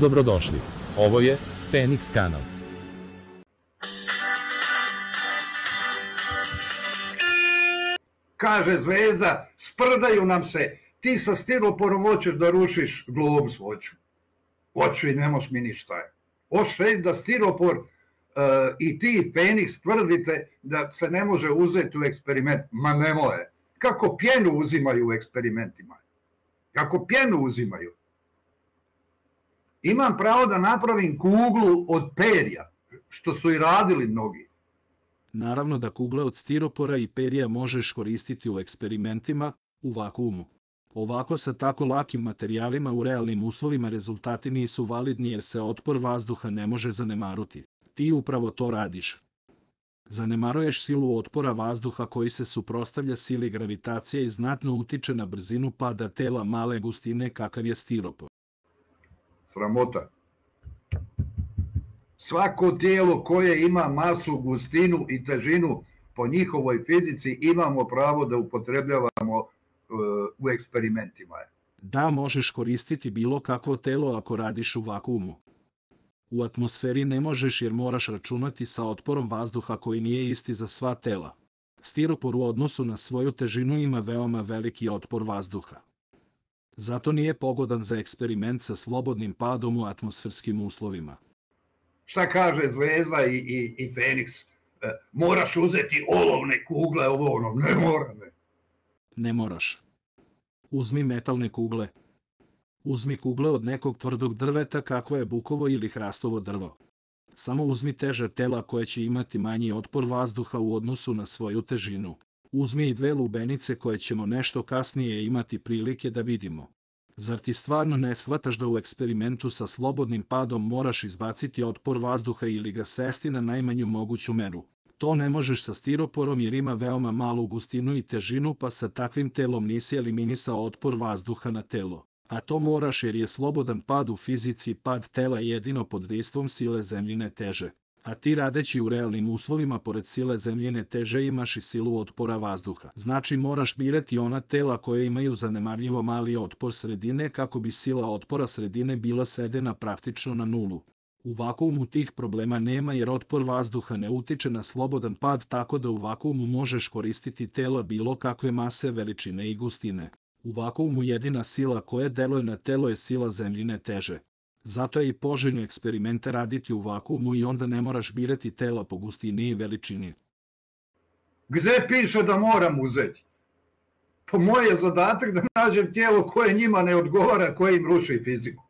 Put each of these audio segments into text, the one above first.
Dobrodošli. Ovo je Feniks kanal. Kaže Zvezda, sprdaju nam se, ti sa stiroporom hoćeš da rušiš Globus, hoću. Hoću i ne moš mi ništa. Hoćeš reći da stiropor i ti Feniks tvrdite da se ne može uzeti u eksperiment. Ma ne može. Kako pjenu uzimaju u eksperimentima? Kako pjenu uzimaju? Imam pravo da napravim kuglu od perja, što su i radili mnogi. Naravno da kugle od stiropora i perja možeš koristiti u eksperimentima, u vakuumu. Ovako sa tako lakim materijalima u realnim uslovima rezultati nisu validni jer se otpor vazduha ne može zanemaruti. Ti upravo to radiš. Zanemaruješ silu otpora vazduha koji se suprotstavlja sili gravitacije i znatno utiče na brzinu pada tela male gustine kakav je stiropor. Sramota. Svako tijelo koje ima masu, gustinu i težinu po njihovoj fizici imamo pravo da upotrebljavamo u eksperimentima. Da, možeš koristiti bilo kakvo telo ako radiš u vakuumu. U atmosferi ne možeš jer moraš računati sa otporom vazduha koji nije isti za sva tela. Stiropor u odnosu na svoju težinu ima veoma veliki otpor vazduha. Zato nije pogodan za eksperiment sa slobodnim padom u atmosferskim uslovima. Šta kaže Zvezda i Feniks? Moraš uzeti olovne kugle, ovo ono, ne mora, ne. Ne moraš. Uzmi metalne kugle. Uzmi kugle od nekog tvrdog drveta kakvo je bukovo ili hrastovo drvo. Samo uzmi teže tela koje će imati manji otpor vazduha u odnosu na svoju težinu. Uzmi i dve lubenice koje ćemo nešto kasnije imati prilike da vidimo. Zar ti stvarno ne shvataš da u eksperimentu sa slobodnim padom moraš izbaciti otpor vazduha ili ga svesti na najmanju moguću meru? To ne možeš sa stiroporom jer ima veoma malu gustinu i težinu pa sa takvim telom nisi eliminisao otpor vazduha na telo. A to moraš jer je slobodan pad u fizici pad tela jedino pod dejstvom sile zemljine teže. A ti radeći u realnim uslovima pored sile zemljine teže imaš i silu otpora vazduha. Znači moraš birati ona tela koje imaju zanemarljivo mali otpor sredine kako bi sila otpora sredine bila svedena praktično na nulu. U vakuumu tih problema nema jer otpor vazduha ne utiče na slobodan pad tako da u vakuumu možeš koristiti tela bilo kakve mase, veličine i gustine. U vakuumu jedina sila koja deluje na telo je sila zemljine teže. Zato je i poželjno eksperimente raditi u vakuumu i onda ne moraš birati tela po gustini i veličini. Gde piše da moram uzeti? Pa moj je zadatak da nađem tijelo koje njima ne odgovara, koje im ruši fiziku.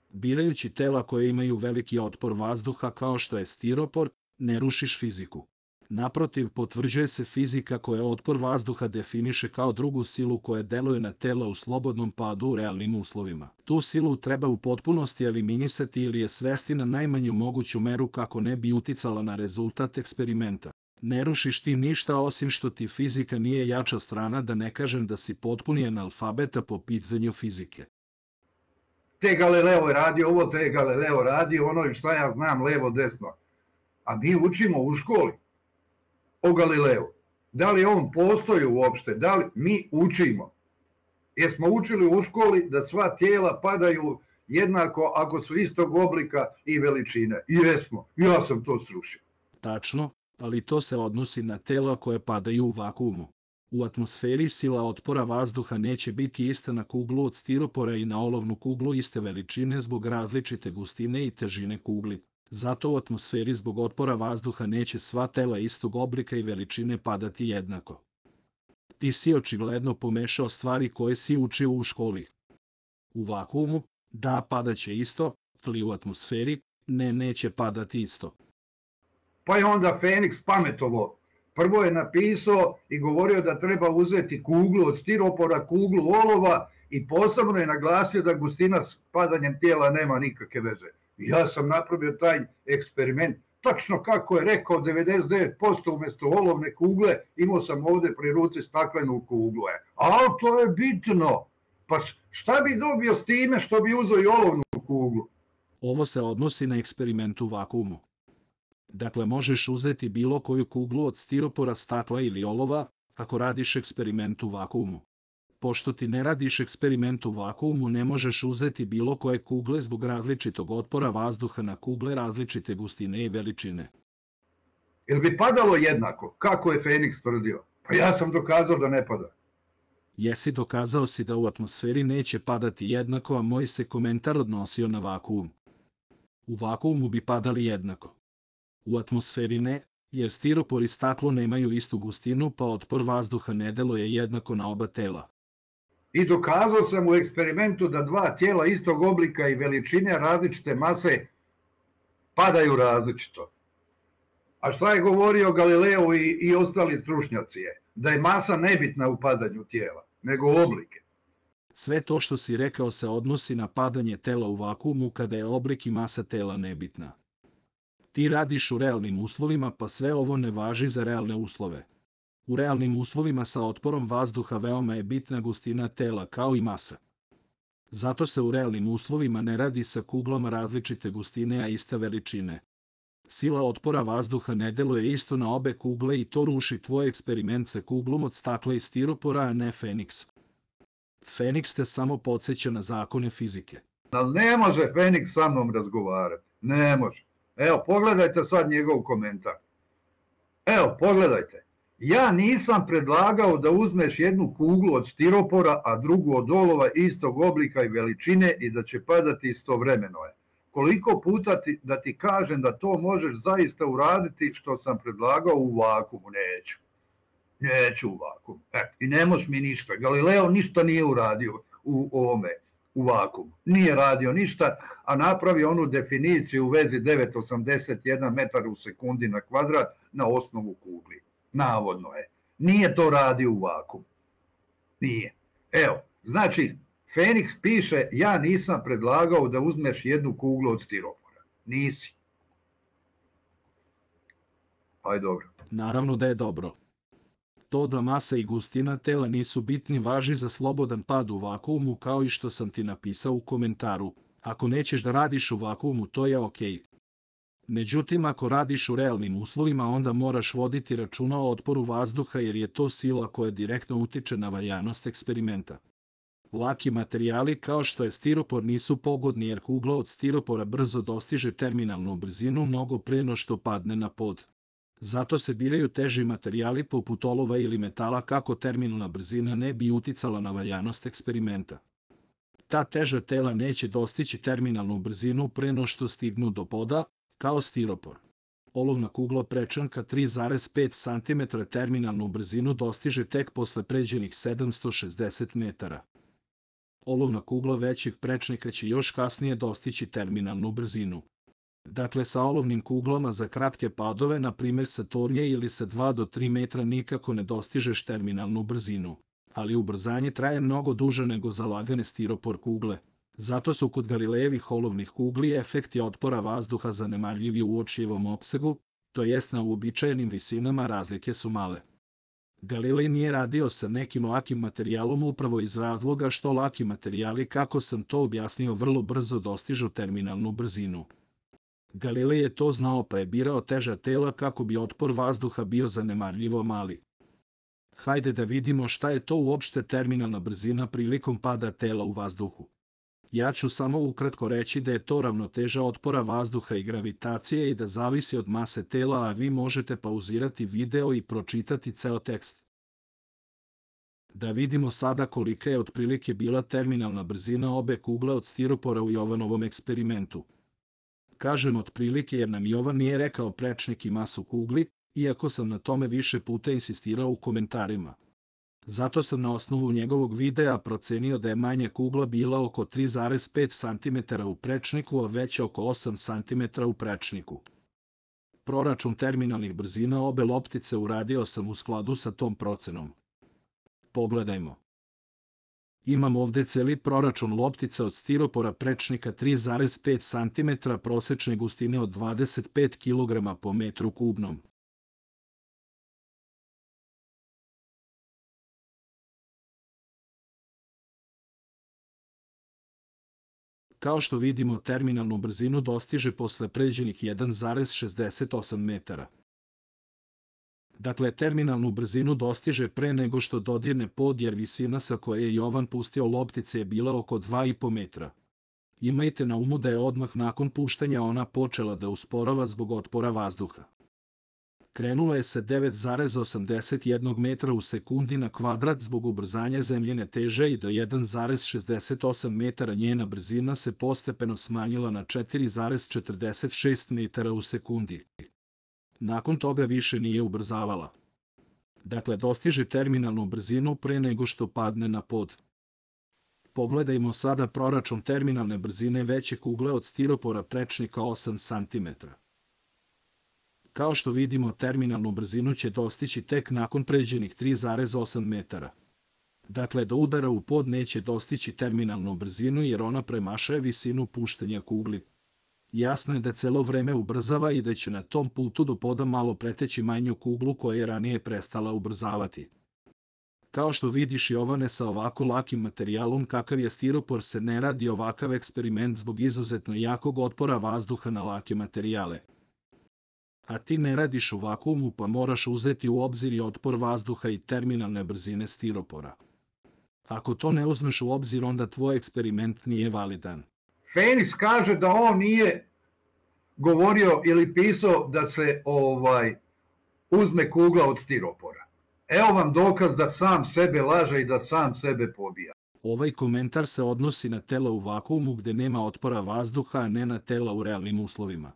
Birajući tela koje imaju veliki otpor vazduha kao što je stiropor, ne rušiš fiziku. Naprotiv, potvrđuje se fizika koja otpor vazduha definiše kao drugu silu koja deluje na tela u slobodnom padu u realnim uslovima. Tu silu treba u potpunosti eliminisati ili je svesti na najmanju moguću meru kako ne bi uticala na rezultat eksperimenta. Ne rušiš ti ništa osim što ti fizika nije jača strana, da ne kažem da si potpuni analfabeta po pitanju fizike. Te Galileo je radio ovo, te Galileo radio ono i šta ja znam, levo, desno. A mi učimo u školi o Galileu. Da li on postoji uopšte? Da li mi učimo? Jer smo učili u školi da sva tijela padaju jednako ako su istog oblika i veličine. I jesmo. Ja sam to srušio. Tačno, ali to se odnosi na tela koje padaju u vakuumu. U atmosferi sila otpora vazduha neće biti ista na kuglu od stiropora i na olovnu kuglu iste veličine zbog različite gustine i težine kugli. Zato u atmosferi zbog otpora vazduha neće sva tela istog oblika i veličine padati jednako. Ti si očigledno pomešao stvari koje si učio u školi. U vakuumu, da, padaće isto, ali u atmosferi, ne, neće padati isto. Pa je onda Feniks pametovo. Prvo je napisao i govorio da treba uzeti kuglu od stiropora, kuglu olova i posebno je naglasio da gustina s padanjem tijela nema nikakve veze. Ja sam napravio taj eksperiment, tačno kako je rekao, 99% umjesto olovne kugle imao sam ovdje pri ruci staklenu kuglu. Ali to je bitno. Pa šta bi dobio s time što bi uzeo i olovnu kuglu? Ovo se odnosi na eksperiment u vakuumu. Dakle, možeš uzeti bilo koju kuglu od stiropora, stakla ili olova ako radiš eksperiment u vakuumu. pošto ti ne radiš eksperiment u vakuumu, ne možeš uzeti bilo koje kugle zbog različitog otpora vazduha na kugle različite gustine i veličine. Jel bi padalo jednako, kako je Feniks tvrdio? Pa ja sam dokazao da ne pada. Jesi, dokazao si da u atmosferi neće padati jednako, a moj se komentar odnosio na vakuum. U vakuumu bi padali jednako. U atmosferi ne, jer stiropor i staklo nemaju istu gustinu, pa otpor vazduha ne deluje jednako na oba tela. I dokazao sam u eksperimentu da dva tijela istog oblika i veličine različite mase padaju različito. A šta je govorio Galileo i ostali stručnjaci je? Da je masa nebitna u padanju tijela, nego oblike. Sve to što si rekao se odnosi na padanje tela u vakuumu kada je oblik i masa tela nebitna. Ti radiš u realnim uslovima, pa sve ovo ne važi za realne uslove. U realnim uslovima sa otporom vazduha veoma je bitna gustina tela, kao i masa. Zato se u realnim uslovima ne radi sa kuglama različite gustine, a iste veličine. Sila otpora vazduha ne deluje isto na obe kugle i to ruši tvoj eksperiment sa kuglom od stakla i stiropora, a ne Feniks. Feniks te samo podsjeća na zakone fizike. Ali ne može Feniks sa mnom razgovarati. Ne može. Evo, pogledajte sad njegov komentar. Evo, pogledajte. Ja nisam predlagao da uzmeš jednu kuglu od stiropora, a drugu od olova istog oblika i veličine i da će padati istovremeno je. Koliko puta da ti kažem da to možeš zaista uraditi što sam predlagao u vakuumu? Neću. Neću u vakuumu. I ne možeš mi ništa. Galileo ništa nije uradio u vakuumu. Nije radio ništa, a napravi onu definiciju u vezi 9,81 metar u sekundi na kvadrat na osnovu kugli. Navodno je. Nije to radio u vakuumu. Nije. Evo, znači, Feniks piše, ja nisam predlagao da uzmeš jednu kuglu od stiropora. Nisi. Aj dobro. Naravno da je dobro. To da masa i gustina tela nisu bitni važi za slobodan pad u vakuumu, kao i što sam ti napisao u komentaru. Ako nećeš da radiš u vakuumu, to je okej. Međutim, ako radiš u realnim uslovima, onda moraš voditi računa o otporu vazduha, jer je to sila koja direktno utiče na valjanost eksperimenta. Laki materijali kao što je stiropor nisu pogodni, jer kugla od stiropora brzo dostiže terminalnu brzinu mnogo pre no što padne na pod. Zato se biraju teži materijali poput olova ili metala kako terminalna brzina ne bi uticala na valjanost eksperimenta. Ta teža tela neće dostići terminalnu brzinu pre no što stignu do poda, kao stiropor. Olovna kugla prečanka 3,5 cm terminalnu brzinu dostiže tek posle pređenih 760 metara. Olovna kugla većeg prečnika će još kasnije dostići terminalnu brzinu. Dakle, sa olovnim kuglama za kratke padove, na primjer sa tornje ili sa 2 do 3 metra, nikako ne dostižeš terminalnu brzinu. Ali ubrzanje traje mnogo duže nego za lagane stiropor kugle. Zato su kod Galilejevih olovnih kugli efekti otpora vazduha zanemarljivi u uočljivom opsegu, to jest na uobičajenim visinama razlike su male. Galilej nije radio sa nekim lakim materijalom upravo iz razloga što laki materijali, kako sam to objasnio, vrlo brzo dostižu terminalnu brzinu. Galilej je to znao, pa je birao teža tela kako bi otpor vazduha bio zanemarljivo mali. Hajde da vidimo šta je to uopšte terminalna brzina prilikom pada tela u vazduhu. Ja ću samo ukratko reći da je to ravnoteža otpora vazduha i gravitacije i da zavisi od mase tela, a vi možete pauzirati video i pročitati ceo tekst. Da vidimo sada kolika je otprilike bila terminalna brzina obe kugle od stiropora u Jovanovom eksperimentu. Kažem otprilike jer nam Jovan nije rekao prečnik i masu kugli, iako sam na tome više puta insistirao u komentarima. Zato sam na osnovu njegovog videa procenio da je manja kugla bila oko 3,5 cm u prečniku, a veća oko 8 cm u prečniku. Proračun terminalnih brzina obe loptice uradio sam u skladu sa tom procenom. Pogledajmo. Imam ovde celi proračun loptica od stiropora prečnika 3,5 cm prosečne gustine od 25 kg po metru kubnom. Kao što vidimo, terminalnu brzinu dostiže posle pređenih 1,68 metara. Dakle, terminalnu brzinu dostiže pre nego što dodirne pod, jer visina sa koje je Jovan pustio loptice je bila oko 2,5 metra. Imajte na umu da je odmah nakon puštanja ona počela da usporava zbog otpora vazduha. Krenula je sa 9,81 metra u sekundi na kvadrat zbog ubrzanja zemljine teže i do 1,68 metara njena brzina se postepeno smanjila na 4,46 metara u sekundi. Nakon toga više nije ubrzavala. Dakle, dostiže terminalnu brzinu pre nego što padne na pod. Pogledajmo sada proračun terminalne brzine veće kugle od stiropora prečnika 8 cm. Kao što vidimo, terminalnu brzinu će dostići tek nakon pređenih 3,8 metara. Dakle, do udara u pod neće dostići terminalnu brzinu jer ona premašuje visinu puštanja kugli. Jasno je da celo vreme ubrzava i da će na tom putu do poda malo preteći manju kuglu koja je ranije prestala ubrzavati. Kao što vidiš, Jovane, sa ovako lakim materijalom kakav je stiropor se ne radi ovakav eksperiment zbog izuzetno jakog otpora vazduha na lake materijale. A ti ne radiš u vakuumu, pa moraš uzeti u obzir i otpor vazduha i terminalne brzine stiropora. Ako to ne uzmeš u obzir, onda tvoj eksperiment nije validan. Feniks kaže da on nije govorio ili pisao da se uzme kugla od stiropora. Evo vam dokaz da sam sebe laže i da sam sebe pobija. Ovaj komentar se odnosi na tela u vakuumu gde nema otpora vazduha, a ne na tela u realnim uslovima.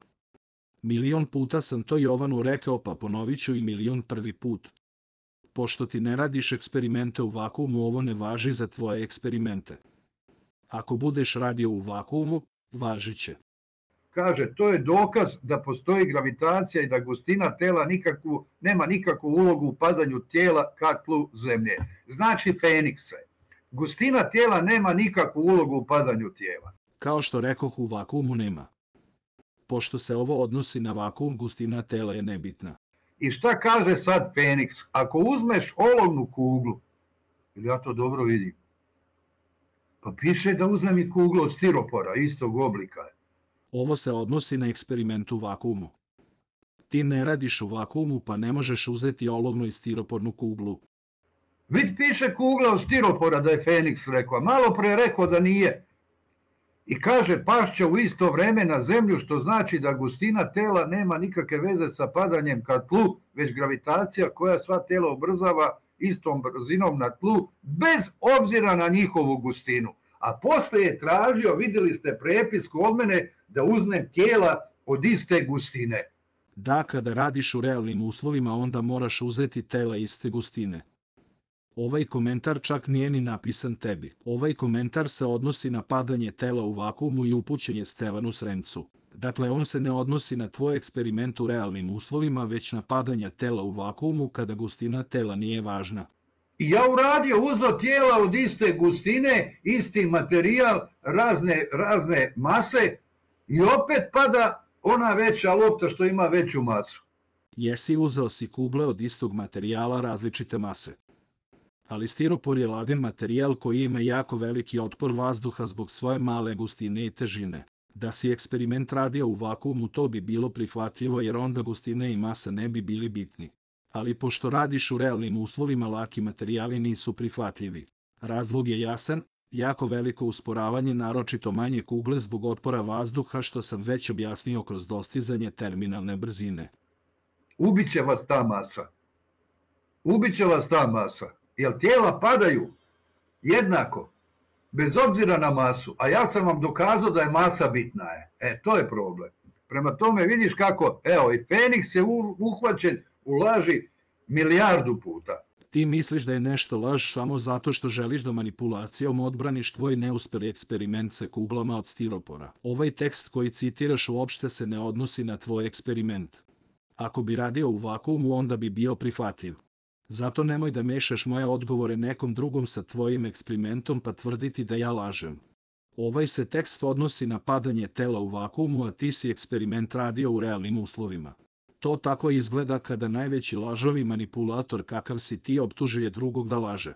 1.000.000 puta sam to Jovanu rekao, pa ponovit ću i 1.000.001 put. Pošto ti ne radiš eksperimente u vakuumu, ovo ne važi za tvoje eksperimente. Ako budeš radio u vakuumu, važit će. Kaže, to je dokaz da postoji gravitacija i da gustina tela nema nikakvu ulogu u padanju tijela ka tlu zemlje. Znači, Fenikse, gustina tijela nema nikakvu ulogu u padanju tijela. Kao što rekoh, u vakuumu nema. Pošto se ovo odnosi na vakuum, gustina tela je nebitna. I šta kaže sad Feniks? Ako uzmeš olovnu kuglu, ili ja to dobro vidim, pa piše da uzmem i kuglu od stiropora, istog oblika. Ovo se odnosi na eksperiment u vakuumu. Ti ne radiš u vakuumu, pa ne možeš uzeti olovnu i stiropornu kuglu. Vid piše kugla od stiropora, da je Feniks rekao, malo pre rekao da nije. I kaže, pašće u isto vreme na zemlju, što znači da gustina tela nema nikakve veze sa padanjem ka tlu, već gravitacija koja sva tela ubrzava istom brzinom na tlu, bez obzira na njihovu gustinu. A posle je tražio, vidjeli ste prepisku od mene, da uzmem tijela od iste gustine. Da, kada radiš u realnim uslovima, onda moraš uzeti tela iste gustine. Ovaj komentar čak nije ni napisan tebi. Ovaj komentar se odnosi na padanje tela u vakuumu i upućenje Stevanu Sremcu. Dakle, on se ne odnosi na tvoj eksperiment u realnim uslovima, već na padanje tela u vakuumu kada gustina tela nije važna. I ja uradio, uzeo tijela od iste gustine, isti materijal, razne mase i opet pada ona veća lopta što ima veću masu. Jesi, uzeo si kugle od istog materijala različite mase. Ali stiropor je lagan materijal koji ima jako veliki otpor vazduha zbog svoje male gustine i težine. Da si eksperiment radio u vakuumu, to bi bilo prihvatljivo jer onda gustine i masa ne bi bili bitni. Ali pošto radiš u realnim uslovima, laki materijali nisu prihvatljivi. Razlog je jasan, jako veliko usporavanje, naročito manje kugle zbog otpora vazduha, što sam već objasnio kroz dostizanje terminalne brzine. Ubiće vas ta masa. Ubiće vas ta masa. Jer tijela padaju jednako, bez obzira na masu. A ja sam vam dokazao da je masa bitna. To je problem. Prema tome vidiš kako, evo, i Feniks je uhvaćen u laži 1.000.000 puta. Ti misliš da je nešto laž samo zato što želiš da manipulacijom odbraniš tvoj neuspeli eksperiment sa kuglama od stiropora. Ovaj tekst koji citiraš uopšte se ne odnosi na tvoj eksperiment. Ako bi radio u vakuumu, onda bi bio prihvatljiv. Zato nemoj da mešaš moje odgovore nekom drugom sa tvojim eksperimentom pa tvrditi da ja lažem. Ovaj se tekst odnosi na padanje tela u vakuumu, a ti si eksperiment radio u realnim uslovima. To tako izgleda kada najveći lažovi manipulator kakav si ti optužuje drugog da laže.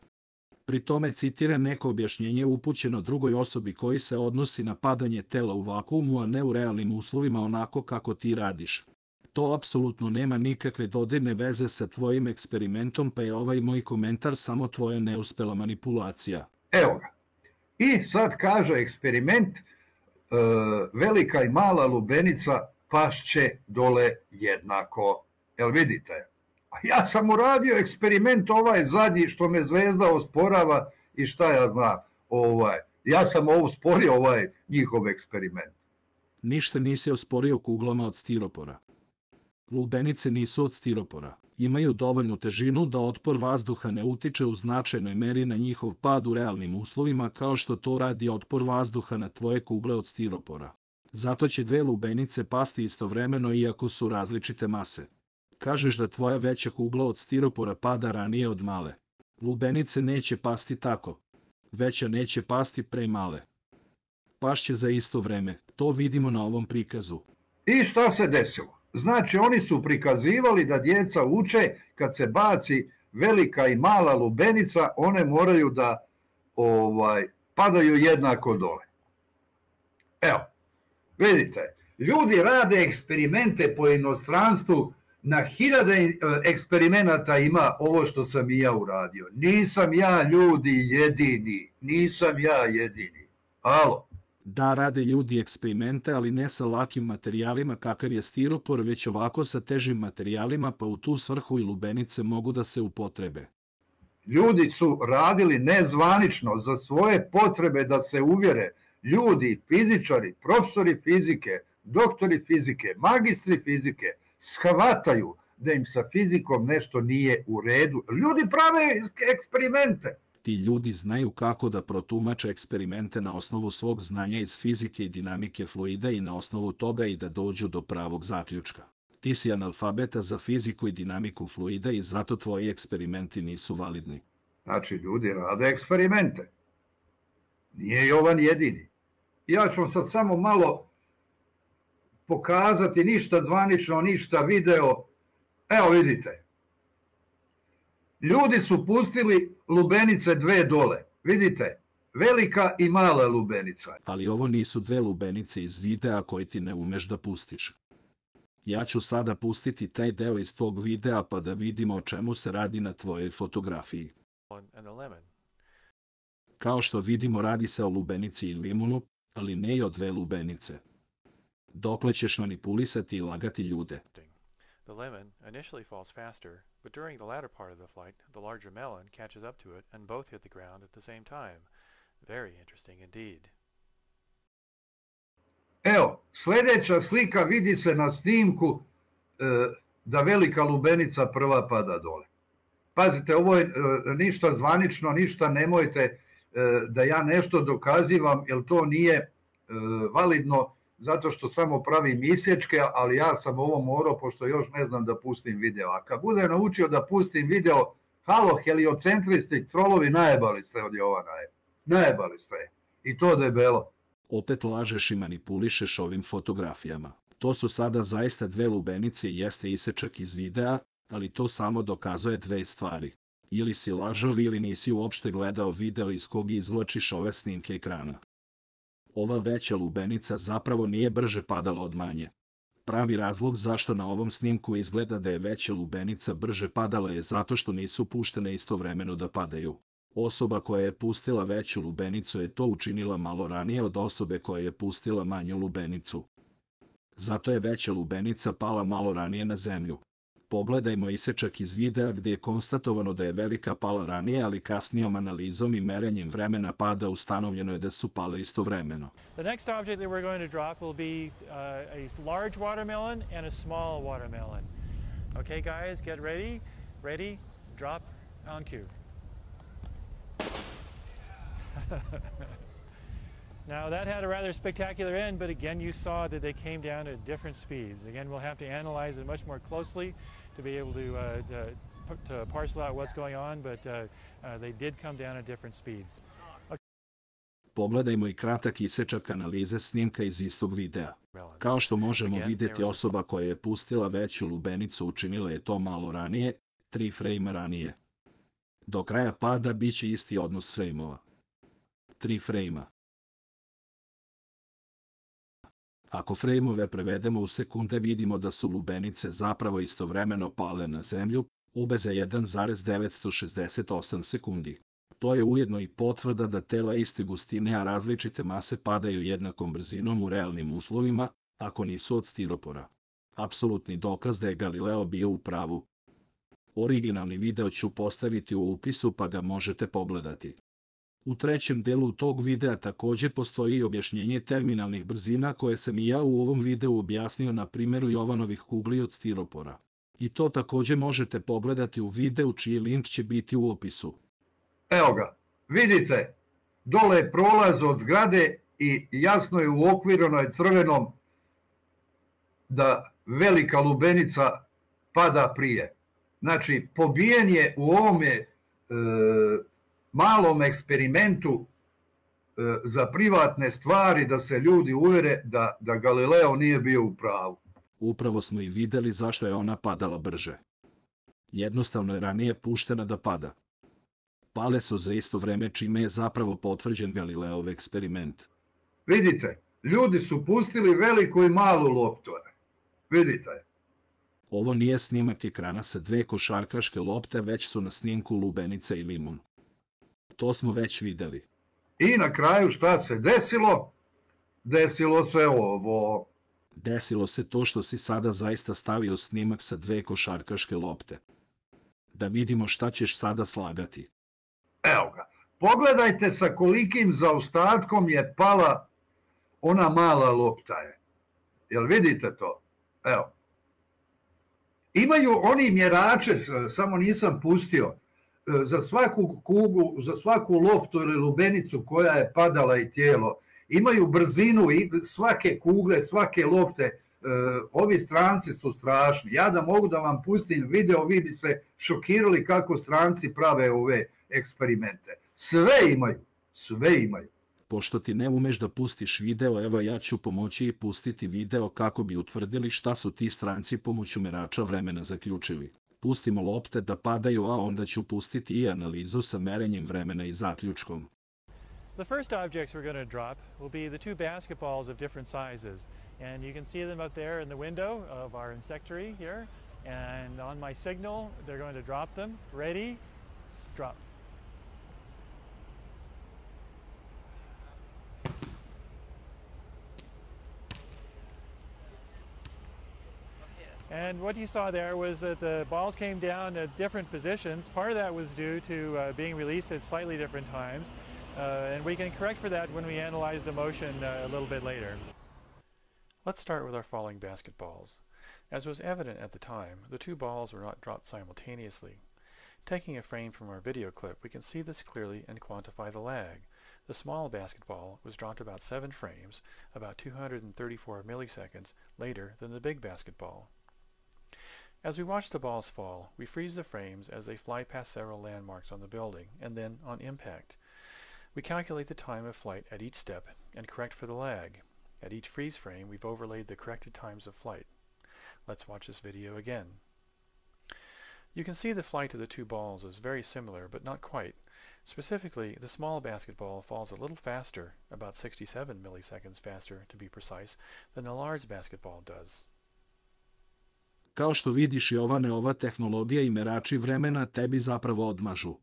Pri tome citira neko objašnjenje upućeno drugoj osobi koji se odnosi na padanje tela u vakuumu, a ne u realnim uslovima onako kako ti radiš. To apsolutno nema nikakve dodirne veze sa tvojim eksperimentom, pa je ovaj moj komentar samo tvoja neuspela manipulacija. Evo ga. I sad kaže eksperiment, velika i mala lubenica pašće dole jednako. Jel vidite? A ja sam uradio eksperiment ovaj zadnji što me Zvezda osporava i šta ja znam. Ja sam osporio ovaj njihov eksperiment. Ništa nisi osporio kuglama od stiropora. Lubenice nisu od stiropora. Imaju dovoljnu težinu da otpor vazduha ne utiče u značajnoj meri na njihov pad u realnim uslovima, kao što to radi otpor vazduha na tvoje kugle od stiropora. Zato će dve lubenice pasti istovremeno iako su različite mase. Kažeš da tvoja veća kugla od stiropora pada ranije od male. Lubenice neće pasti tako. Veća neće pasti pre male. Pašće za isto vreme. To vidimo na ovom prikazu. I šta se desilo? Znači, oni su prikazivali da djeca uče kad se baci velika i mala lubenica, one moraju da padaju jednako dole. Evo, vidite, ljudi rade eksperimente po inostranstvu, na hiljade eksperimenata ima ovo što sam i ja uradio. Nisam ja, ljudi, jedini. Nisam ja jedini. Alo? Da, rade ljudi eksperimente, ali ne sa lakim materijalima kakav je stiropor, već ovako sa težim materijalima, pa u tu svrhu i lubenice mogu da se upotrebe. Ljudi su radili nezvanično za svoje potrebe da se uvjere. Ljudi, fizičari, profesori fizike, doktori fizike, magistri fizike, shvataju da im sa fizikom nešto nije u redu. Ljudi prave eksperimente. Ti ljudi znaju kako da protumače eksperimente na osnovu svog znanja iz fizike i dinamike fluida i na osnovu toga i da dođu do pravog zaključka. Ti si analfabeta za fiziku i dinamiku fluida i zato tvoji eksperimenti nisu validni. Znači, ljudi rade eksperimente. Nije Jovan jedini. Ja ću vam sad samo malo pokazati, ništa zvanično, ništa video. Evo vidite. Ljudi su pustili lubenice dve dole. Vidite, velika i mala lubenica. Ali ovo nisu dve lubenice iz videa koje ti ne umeš da pustiš. Ja ću sada pustiti taj deo iz tog videa pa da vidimo o čemu se radi na tvojoj fotografiji. Kao što vidimo, radi se o lubenici i limunu, ali ne i o dve lubenice. Dokle ćeš manipulisati i lagati ljude? The lemon initially falls faster, but during the latter part of the flight, the larger melon catches up to it and both hit the ground at the same time. Very interesting indeed. Evo, sljedeća slika vidi se na snimku da velika lubenica prva pada dole. Pazite, ovo je ništa zvanično, ništa nemojte da ja nešto dokazivam, jer to nije validno, zato što samo pravim isječke, ali ja sam ovo morao, pošto još ne znam da pustim video. A kad budem naučio da pustim video, halo, heliocentristi, trolovi, najebali ste od Jovana. Najebali ste. I to debelo. Opet lažeš i manipulišeš ovim fotografijama. To su sada zaista dve lubenice i jeste isečak iz videa, ali to samo dokazuje dve stvari. Ili si lažov ili nisi uopšte gledao video iz kog izvlačiš ove snimke ekrana. Ova veća lubenica zapravo nije brže padala od manje. Pravi razlog zašto na ovom snimku izgleda da je veća lubenica brže padala je zato što nisu puštene istovremeno da padaju. Osoba koja je pustila veću lubenicu je to učinila malo ranije od osobe koja je pustila manju lubenicu. Zato je veća lubenica pala malo ranije na zemlju. Pogledajmo isečak iz videa gdje je konstatovano da je velika pala ranije, ali kasnijom analizom i merenjem vremena pada ustanovljeno je da su pale istovremeno. The next object that we're going to drop will be a large watermelon and a small watermelon. Okay guys, get ready. Ready, drop, on cue. Now that had a rather spectacular end, but again you saw that they came down at different speeds. Again, we'll have to analyze it much more closely to be able to parcel out what's going on, but they did come down at different speeds. Pogledajmo i kratak isečak analize snimka iz istog videa. Kao što možemo vidjeti, osoba koja je pustila veću lubenicu učinila je to malo ranije, 3 frejma ranije. Do kraja pada bit će isti odnos frejmova. 3 frejma. Ako frejmove prevedemo u sekunde, vidimo da su lubenice zapravo istovremeno pale na zemlju, obe za 1,968 sekundi. To je ujedno i potvrda da tela iste gustine, a različite mase padaju jednakom brzinom u realnim uslovima, ako nisu od stiropora. Apsolutni dokaz da je Galileo bio u pravu. Originalni video ću postaviti u opisu pa ga možete pogledati. U trećem delu tog videa takođe postoji i objašnjenje terminalnih brzina koje sam i ja u ovom videu objasnio na primjeru Jovanovih kugli od stiropora. I to takođe možete pogledati u videu čiji link će biti u opisu. Evo ga, vidite, dole je prolaz od zgrade i jasno je uokvireno je crvenom da velika lubenica pada prije. Znači, pobijen je u ovome malom eksperimentu za privatne stvari da se ljudi uvere da Galileo nije bio u pravu. Upravo smo i videli zašto je ona padala brže. Jednostavno je ranije puštena da pada. Pale su za isto vreme, čime je zapravo potvrđen Galileov eksperiment. Vidite, ljudi su pustili veliku i malu loptu. Vidite. Ovo nije snimak ekrana sa dve košarkaške lopte, već su na snimku lubenica i limun. To smo već videli. I na kraju šta se desilo? Desilo se ovo. Desilo se to što si sada zaista stavio snimak sa dve košarkaške lopte. Da vidimo šta ćeš sada slagati. Evo ga. Pogledajte sa kolikim zaostatkom je pala ona mala lopta. Jel vidite to? Evo. Imaju oni mjerače, samo nisam pustio, za svaku kuglu, za svaku loptu ili lubenicu koja je padala i tijelo. Imaju brzinu i svake kugle, svake lopte. Ovi stranci su strašni. Ja da mogu da vam pustim video, vi bi se šokirali kako stranci prave ove eksperimente. Sve imaju, sve imaju. Pošto ti ne umeš da pustiš video, evo ja ću pomoći i pustiti video kako bi utvrdili šta su ti stranci pomoću merača vremena zaključili. Pustimo lopte da padaju, a onda ću pustiti i analizu sa merenjem vremena i zaključkom. The first objects we're going to drop will be the two basketballs of different sizes. And you can see them up there in the window of our insectary here. And on my signal, they're going to drop them. Ready? Drop. And what you saw there was that the balls came down at different positions. Part of that was due to being released at slightly different times. And we can correct for that when we analyze the motion a little bit later. Let's start with our falling basketballs. As was evident at the time, the two balls were not dropped simultaneously. Taking a frame from our video clip, we can see this clearly and quantify the lag. The small basketball was dropped about 7 frames, about 234 milliseconds later than the big basketball. As we watch the balls fall, we freeze the frames as they fly past several landmarks on the building, and then on impact. We calculate the time of flight at each step and correct for the lag. At each freeze frame, we've overlaid the corrected times of flight. Let's watch this video again. You can see the flight of the two balls is very similar, but not quite. Specifically, the small basketball falls a little faster, about 67 milliseconds faster to be precise, than the large basketball does. Kao što vidiš, Jovane, ova tehnologija i merači vremena tebi zapravo odmažu.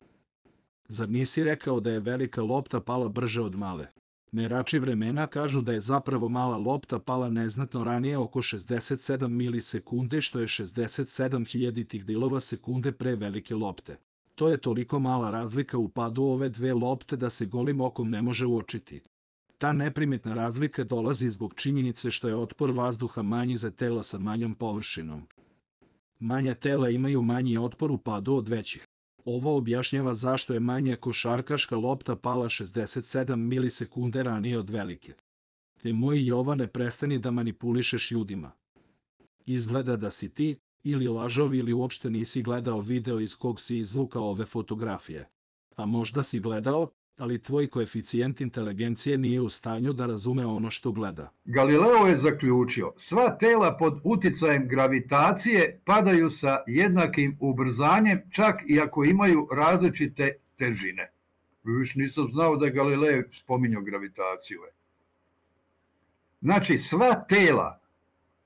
Zar nisi rekao da je velika lopta pala brže od male? Merači vremena kažu da je zapravo mala lopta pala neznatno ranije, oko 67 milisekunde, što je 67.000 delova sekunde pre velike lopte. To je toliko mala razlika u padu ove dve lopte da se golim okom ne može uočiti. Ta neprimetna razlika dolazi zbog činjenice što je otpor vazduha manji za tela sa manjom površinom. Manja tela imaju manji otpor u padu od većih. Ovo objašnjava zašto je manja košarkaška lopta pala 67 milisekunde ranije od velike. Te moj Jovane, prestani da manipulišeš ljudima. Izgleda da si ti, ili lažov, ili uopšte nisi gledao video iz kog si izvukao ove fotografije. A možda si gledao, ali tvoj koeficijent inteligencije nije u stanju da razume ono što gleda. Galileo je zaključio, sva tela pod uticajem gravitacije padaju sa jednakim ubrzanjem, čak i ako imaju različite težine. Još nisam znao da je Galileo spominjao gravitaciju. Znači, sva tela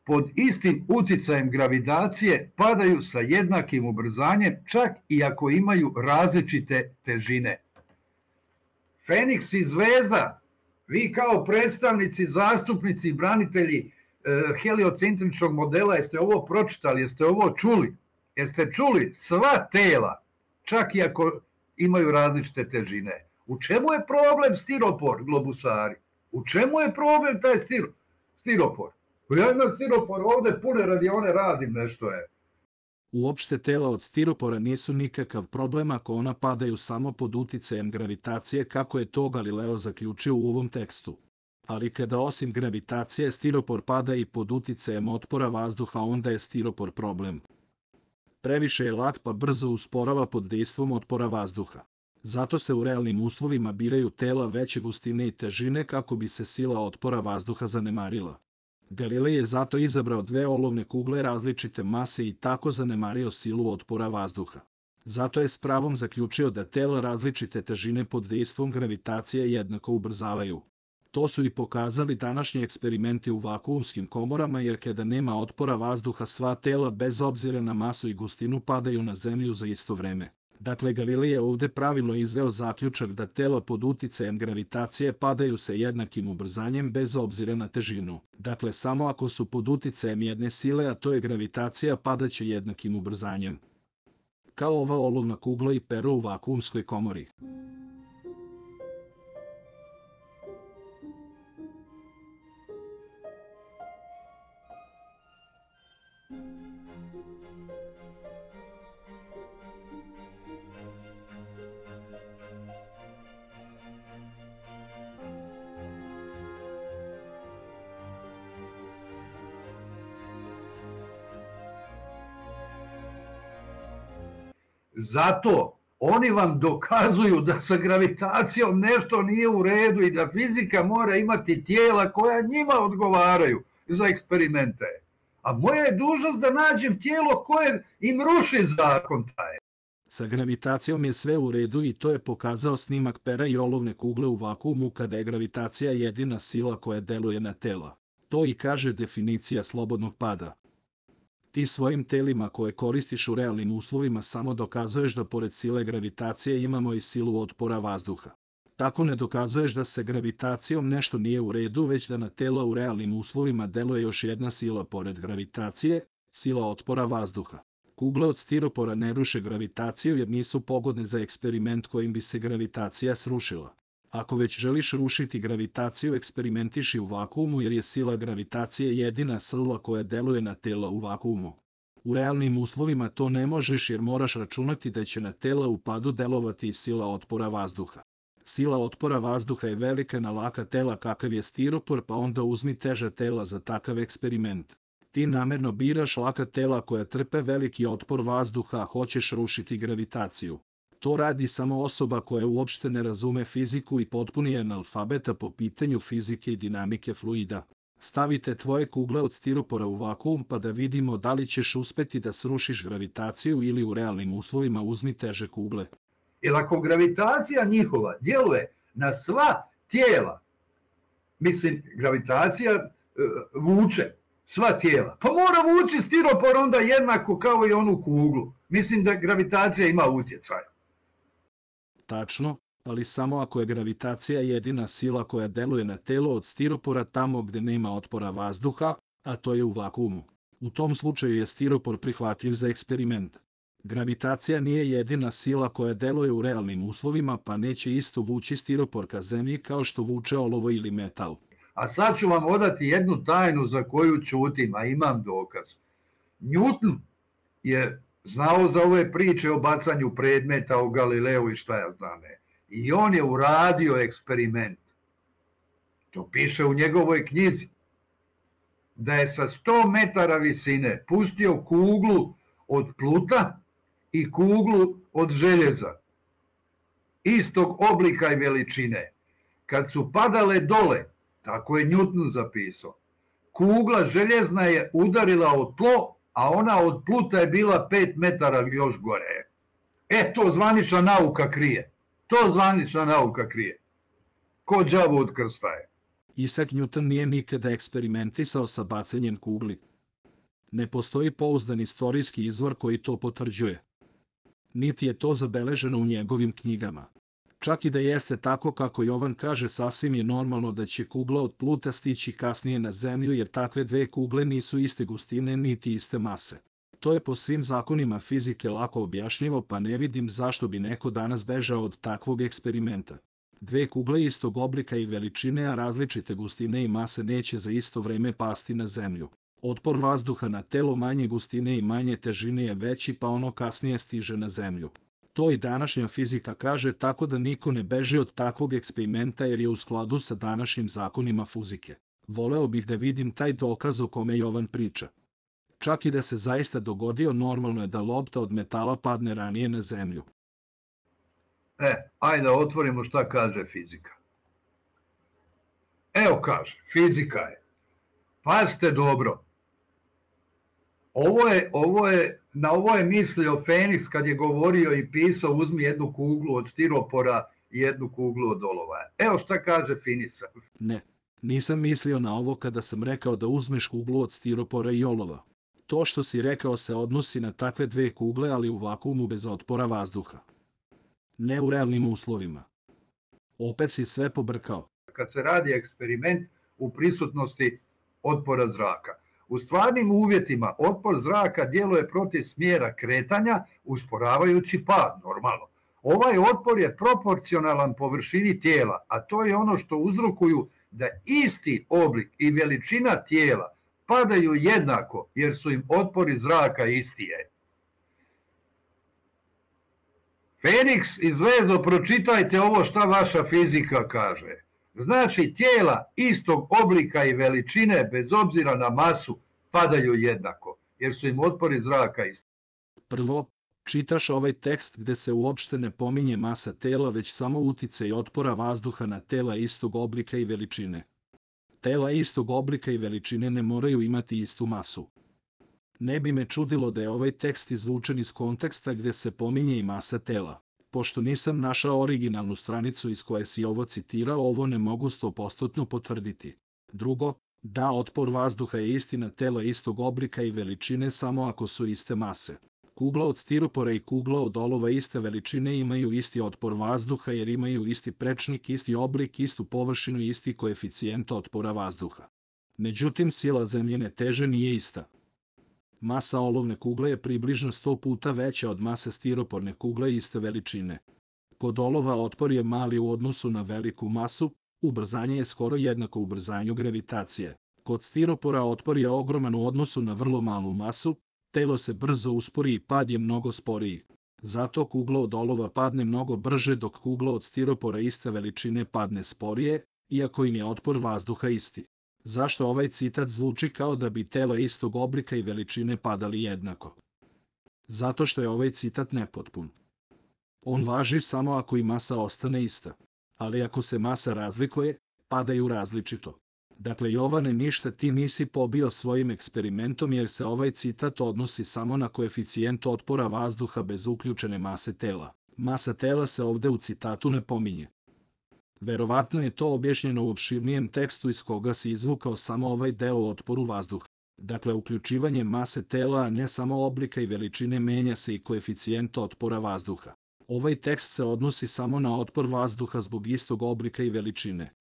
pod istim uticajem gravitacije padaju sa jednakim ubrzanjem, čak i ako imaju različite težine. Feniks i Zvezda, vi kao predstavnici, zastupnici, branitelji heliocentričnog modela, jeste ovo pročitali, jeste ovo čuli? Jeste čuli sva tela, čak i ako imaju različite težine? U čemu je problem stiropor, globusari? U čemu je problem taj stiropor? Ja imam stiropor ovde, pune radione, radim nešto je. Uopšte tela od stiropora nisu nikakav problem ako ona padaju samo pod uticajem gravitacije, kako je to Galileo zaključio u ovom tekstu. Ali kada osim gravitacije stiropor pada i pod uticajem otpora vazduha, onda je stiropor problem. Previše je lak pa brzo usporava pod dejstvom otpora vazduha. Zato se u realnim uslovima biraju tela veće gustine i težine kako bi se sila otpora vazduha zanemarila. Galilej je zato izabrao dve olovne kugle različite mase i tako zanemario silu otpora vazduha. Zato je s pravom zaključio da tela različite težine pod dejstvom gravitacije jednako ubrzavaju. To su i pokazali današnji eksperimenti u vakuumskim komorama, jer kada nema otpora vazduha sva tela bez obzira na masu i gustinu padaju na zemlju za isto vreme. Dakle, Galilej je ovde pravilno izveo zaključak da tela pod uticajem gravitacije padaju sa jednakim ubrzanjem bez obzira na težinu. Dakle, samo ako su pod uticajem jedne sile, a to je gravitacija, padaće jednakim ubrzanjem. Kao ova olovna kugla i pero u vakuumskoj komori. Zato oni vam dokazuju da sa gravitacijom nešto nije u redu i da fizika mora imati tijela koja njima odgovaraju za eksperimente. A moja je dužnost da nađem tijelo koje im ruši zakon taj. Sa gravitacijom je sve u redu i to je pokazao snimak pera i olovne kugle u vakuumu kada je gravitacija jedina sila koja deluje na tela. To i kaže definicija slobodnog pada. Ti svojim telima koje koristiš u realnim uslovima samo dokazuješ da pored sile gravitacije imamo i silu otpora vazduha. Tako ne dokazuješ da se gravitacijom nešto nije u redu, već da na tela u realnim uslovima deluje još jedna sila pored gravitacije, sila otpora vazduha. Kugle od stiropora ne ruše gravitaciju jer nisu pogodne za eksperiment kojim bi se gravitacija srušila. Ako već želiš rušiti gravitaciju, eksperimentiši u vakuumu jer je sila gravitacije jedina sila koja deluje na tela u vakuumu. U realnim uslovima to ne možeš jer moraš računati da će na tela u padu delovati i sila otpora vazduha. Sila otpora vazduha je velika na laka tela kakav je stiropor, pa onda uzmi teža tela za takav eksperiment. Ti namerno biraš laka tela koja trpe veliki otpor vazduha, a hoćeš rušiti gravitaciju. To radi samo osoba koja uopšte ne razume fiziku i potpuni je analfabeta po pitanju fizike i dinamike fluida. Stavite tvoje kugle od stiropora u vakuum pa da vidimo da li ćeš uspeti da srušiš gravitaciju ili u realnim uslovima uzmi teže kugle. Jer ako gravitacija njihova djeluje na sva tijela, mislim, gravitacija vuče sva tijela, pa mora vući stiropor onda jednako kao i onu kuglu. Mislim da gravitacija ima utjecaj. Tačno, ali samo ako je gravitacija jedina sila koja deluje na telo od stiropora tamo gde nema otpora vazduha, a to je u vakuumu. U tom slučaju je stiropor prihvatljiv za eksperiment. Gravitacija nije jedina sila koja deluje u realnim uslovima, pa neće isto vući stiropor ka zemlji kao što vuče olovo ili metal. A sad ću vam odati jednu tajnu za koju ćutim, a imam dokaz. Newton je znao za ove priče o bacanju predmeta, o Galileu i šta ja znam. I on je uradio eksperiment. To piše u njegovoj knjizi. Da je sa 100 metara visine pustio kuglu od pluta i kuglu od željeza. Istog oblika i veličine. Kad su padale dole, tako je Newton zapisao, kugla željezna je udarila o tlo, a ona od pluta je bila 5 metara još gore. To zvanična nauka krije. To zvanična nauka krije. Ko đavo od krsta je. Isaac Newton nije nikada eksperimentisao sa bacanjem kugli. Ne postoji pouzdan istorijski izvor koji to potvrđuje. Niti je to zabeleženo u njegovim knjigama. Čak i da jeste tako kako Jovan kaže, sasvim je normalno da će kugla od Pluta stići kasnije na Zemlju, jer takve dve kugle nisu iste gustine niti iste mase. To je po svim zakonima fizike lako objašnjivo, pa ne vidim zašto bi neko danas bežao od takvog eksperimenta. Dve kugle istog oblika i veličine, a različite gustine i mase, neće za isto vreme pasti na Zemlju. Otpor vazduha na telo manje gustine i manje težine je veći, pa ono kasnije stiže na Zemlju. To i današnja fizika kaže, tako da niko ne beži od takvog eksperimenta jer je u skladu sa današnjim zakonima fizike. Voleo bih da vidim taj dokaz o kome Jovan priča. Čak i da se zaista dogodio, normalno je da lopta od metala padne ranije na Zemlju. Ajde da otvorimo šta kaže fizika. Evo kaže, fizika je. Pazite dobro. Na ovo je mislio Feniks kad je govorio i pisao, uzmi jednu kuglu od stiropora i jednu kuglu od olova. Evo šta kaže Feniks. Ne, nisam mislio na ovo kada sam rekao da uzmeš kuglu od stiropora i olova. To što si rekao se odnosi na takve dve kugle, ali u vakuumu bez otpora vazduha. Ne u realnim uslovima. Opet si sve pobrkao. Kad se radi eksperiment u prisutnosti otpora zraka. U stvarnim uvjetima otpor zraka djeluje protiv smjera kretanja, usporavajući pad, normalno. Ovaj otpor je proporcionalan površini tijela, a to je ono što uzrokuju da isti oblik i veličina tijela padaju jednako, jer su im otpori zraka isti. Feniks iz Vezo, pročitajte ovo šta vaša fizika kaže. Znači, tijela istog oblika i veličine, bez obzira na masu, padaju jednako, jer su im otpori zraka isti. Prvo, čitaš ovaj tekst gde se uopšte ne pominje masa tela, već samo uticaj otpora vazduha na tela istog oblika i veličine. Tela istog oblika i veličine ne moraju imati istu masu. Ne bi me čudilo da je ovaj tekst izvučen iz konteksta gde se pominje i masa tela. Pošto nisam našao originalnu stranicu iz koje si ovo citirao, ovo ne mogu 100% potvrditi. Drugo, da, otpor vazduha je isti na tela istog oblika i veličine samo ako su iste mase. Kugla od stiropora i kugla od olova iste veličine imaju isti otpor vazduha jer imaju isti prečnik, isti oblik, istu površinu i isti koeficijent otpora vazduha. Međutim, sila zemljine teže nije ista. Masa olovne kugle je približno 100 puta veća od mase stiroporne kugle iste veličine. Kod olova otpor je mali u odnosu na veliku masu, ubrzanje je skoro jednako ubrzanju gravitacije. Kod stiropora otpor je ogroman u odnosu na vrlo malu masu, telo se brzo uspori i pad je mnogo sporiji. Zato kugla od olova padne mnogo brže, dok kugla od stiropora iste veličine padne sporije, iako im je otpor vazduha isti. Zašto ovaj citat zvuči kao da bi tela istog oblika i veličine padali jednako? Zato što je ovaj citat nepotpun. On važi samo ako i masa ostane ista, ali ako se masa razlikuje, padaju različito. Dakle, Jovane, ništa ti nisi pobio svojim eksperimentom, jer se ovaj citat odnosi samo na koeficijent otpora vazduha bez uključene mase tela. Masa tela se ovde u citatu ne pominje. Verovatno je to objašnjeno u opširnijem tekstu iz koga si izvukao samo ovaj deo o otporu vazduha. Dakle, uključivanjem mase tela, a ne samo oblika i veličine, menja se i koeficijent otpora vazduha. Ovaj tekst se odnosi samo na otpor vazduha zbog istog oblika i veličine.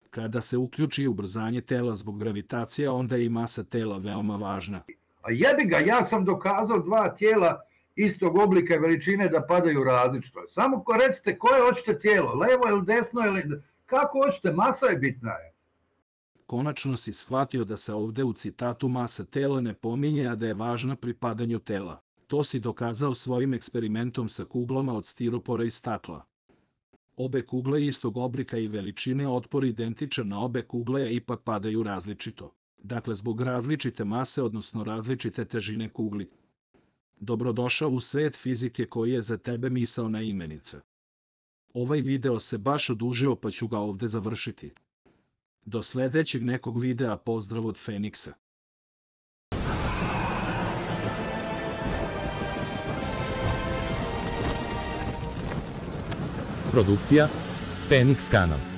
Kada se uključi ubrzanje tela zbog gravitacije, onda je i masa tela veoma važna. A jebi ga, ja sam dokazao dva tijela istog oblika i veličine da padaju različito. Samo recite koje hoćete tijelo, levo ili desno ili kako hoćete, masa je bitna. Konačno si shvatio da se ovde u citatu masa tela ne pominje, a da je važna pri padanju tela. To si dokazao svojim eksperimentom sa kuglama od stiropora i stakla. Obe kugle istog oblika i veličine, otpor identičan na obe kugle, a ipak padaju različito. Dakle, zbog različite mase, odnosno različite težine kugli. Dobrodošao u svet fizike koji je za tebe misaona imenica. Ovaj video se baš odužio, pa ću ga ovde završiti. Do sledećeg nekog videa, pozdrav od Feniksa. Produkcija Feniks kanal.